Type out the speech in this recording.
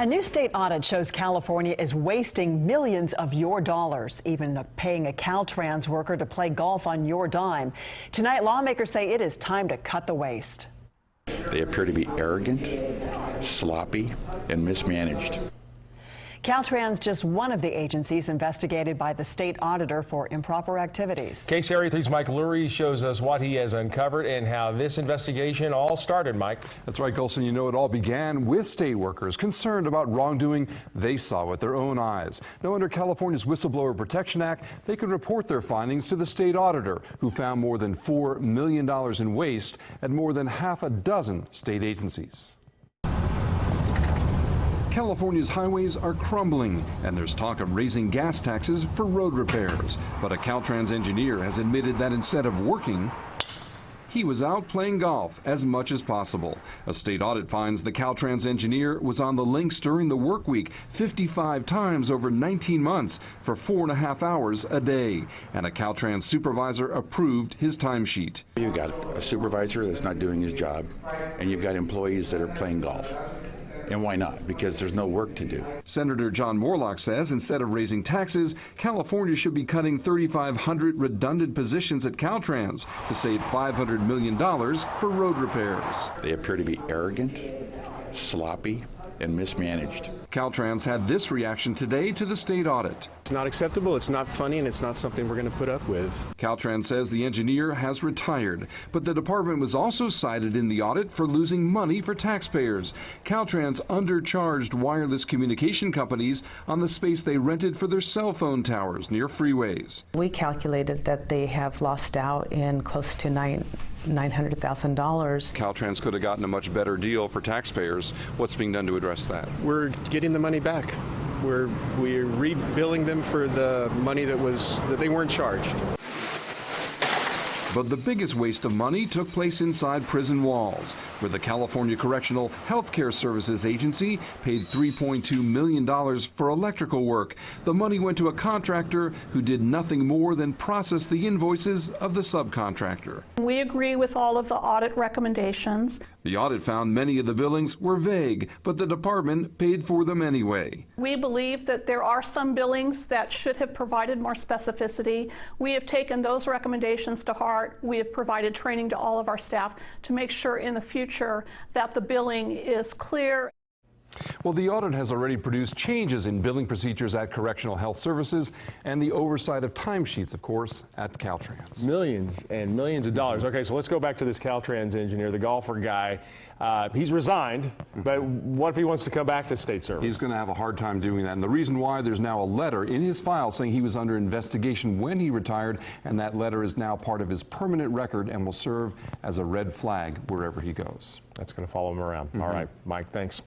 A new state audit shows California is wasting millions of your dollars, even paying a Caltrans worker to play golf on your dime. Tonight, lawmakers say it is time to cut the waste. They appear to be arrogant, sloppy, and mismanaged. Caltrans just one of the agencies investigated by the state auditor for improper activities. KCRA 3's Mike Lurie shows us what he has uncovered and how this investigation all started, Mike. That's right, Colson. You know, it all began with state workers concerned about wrongdoing they saw with their own eyes. Now, under California's Whistleblower Protection Act, they can report their findings to the state auditor, who found more than $4 million in waste at more than half a dozen state agencies. California's highways are crumbling, and there's talk of raising gas taxes for road repairs. But a Caltrans engineer has admitted that instead of working, he was out playing golf as much as possible. A state audit finds the Caltrans engineer was on the links during the work week 55 times over 19 months for 4.5 hours a day. And a Caltrans supervisor approved his timesheet. You've got a supervisor that's not doing his job, and you've got employees that are playing golf. And why not? Because there's no work to do. Senator John Morlock says instead of raising taxes, California should be cutting 3,500 redundant positions at Caltrans to save $500 million for road repairs. They appear to be arrogant, sloppy, and mismanaged. Caltrans had this reaction today to the state audit. It's not acceptable, it's not funny, and it's not something we're going to put up with. Caltrans says the engineer has retired, but the department was also cited in the audit for losing money for taxpayers. Caltrans undercharged wireless communication companies on the space they rented for their cell phone towers near freeways. We calculated that they have lost out in close to $900,000. Caltrans could have gotten a much better deal for taxpayers. What's being done to address that? We're getting the money back. We're rebilling them for the money that they weren't charged. But the biggest waste of money took place inside prison walls, where the California Correctional Healthcare Services Agency paid $3.2 million for electrical work. The money went to a contractor who did nothing more than process the invoices of the subcontractor. We agree with all of the audit recommendations. The audit found many of the billings were vague, but the department paid for them anyway. We believe that there are some billings that should have provided more specificity. We have taken those recommendations to heart. We have provided training to all of our staff to make sure in the future that the billing is clear. Well, the audit has already produced changes in billing procedures at Correctional Health Services and the oversight of timesheets, of course, at Caltrans. Millions and millions of dollars. Okay, so let's go back to this Caltrans engineer, the golfer guy. He's resigned, but what if he wants to come back to state service? He's going to have a hard time doing that. And the reason why, there's now a letter in his file saying he was under investigation when he retired, and that letter is now part of his permanent record and will serve as a red flag wherever he goes. That's going to follow him around. All right, Mike, thanks.